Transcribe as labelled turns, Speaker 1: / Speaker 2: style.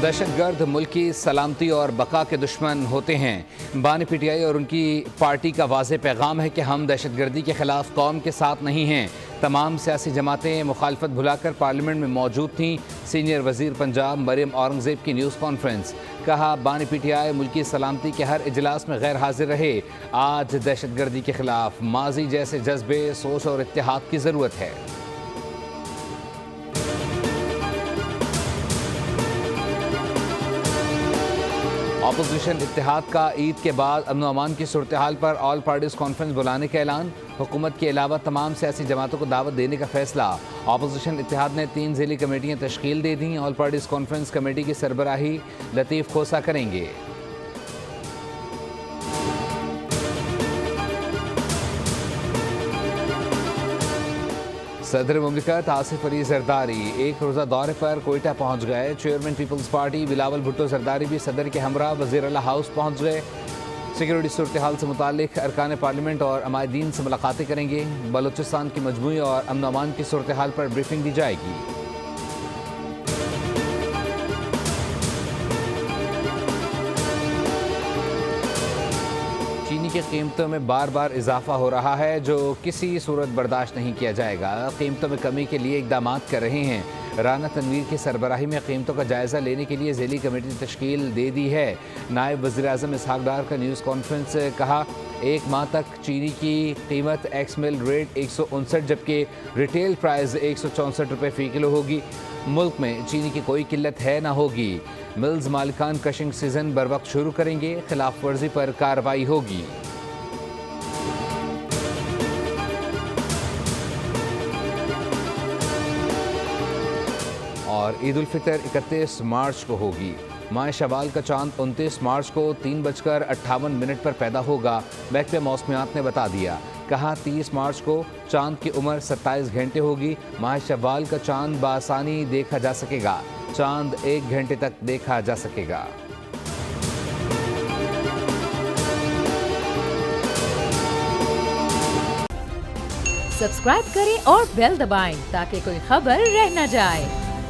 Speaker 1: دہشت گرد ملک کی سلامتی اور بقا کے دشمن ہوتے ہیں۔ بانی پی ٹی آئی اور ان کی پارٹی کا واضح پیغام ہے کہ ہم دہشت گردی کے خلاف قوم کے ساتھ نہیں ہیں۔ تمام سیاسی جماعتیں مخالفت بھلا کر پارلیمنٹ میں موجود تھیں۔ سینئر وزیر پنجاب مریم اورنگزیب کی نیوز کانفرنس۔ کہا بانی پی ٹی آئی ملکی سلامتی کے ہر اجلاس میں غیر حاضر رہے۔ آج دہشت گردی کے خلاف ماضی جیسے جذبے، سوچ اور اتحاد کی ضرورت ہے۔ اپوزیشن اتحاد کا عید کے بعد امن و امان کی صورتحال پر آل پارٹیز کانفرنس بلانے کا اعلان۔ حکومت کے علاوہ تمام سیاسی جماعتوں کو دعوت دینے کا فیصلہ۔ اپوزیشن اتحاد نے 3 ذیلی کمیٹیاں تشکیل دے دیں۔ آل پارٹیز کانفرنس کمیٹی کی سربراہی لطیف کھوسہ کریں گے۔ صدر مملکت آصف علی زرداری ایک روزہ دورے پر کوئٹہ پہنچ گئے۔ چیئرمین پیپلز پارٹی بلاول بھٹو زرداری بھی صدر کے ہمراہ وزیر اعلیٰ ہاؤس پہنچ گئے۔ سیکورٹی صورتحال سے متعلق ارکان پارلیمنٹ اور عمائدین سے ملاقاتیں کریں گے۔ بلوچستان کی مجموعی اور امن و امان کی صورتحال پر بریفنگ دی جائے گی۔ چینی کی قیمتوں میں بار بار اضافہ ہو رہا ہے جو کسی صورت برداشت نہیں کیا جائے گا۔ قیمتوں میں کمی کے لیے اقدامات کر رہے ہیں۔ رانا تنویر کی سربراہی میں قیمتوں کا جائزہ لینے کے لیے ذیلی کمیٹی تشکیل دے دی ہے۔ نائب وزیر اعظم اسحاق ڈار کا نیوز کانفرنس سے کہا 1 ماہ تک چینی کی قیمت ایکس مل ریٹ 159 جبکہ ریٹیل پرائز 164 روپے فی کلو ہوگی۔ ملک میں چینی کی کوئی قلت ہے نہ ہوگی۔ ملز مالکان کشنگ سیزن بروقت شروع کریں گے۔ خلاف ورزی پر کارروائی ہوگی۔ اور عید الفطر 31 مارچ کو ہوگی۔ ماہ شوال کا چاند 29 مارچ کو 3:58 پر پیدا ہوگا۔ محکمہ موسمیات نے بتا دیا۔ کہا 30 مارچ کو چاند کی عمر 27 گھنٹے ہوگی۔ ماہ شوال کا چاند بآسانی دیکھا جا سکے گا۔ چاند 1 گھنٹے تک دیکھا جا سکے گا۔
Speaker 2: سبسکرائب کریں اور بیل دبائیں تاکہ کوئی خبر رہ نہ جائے۔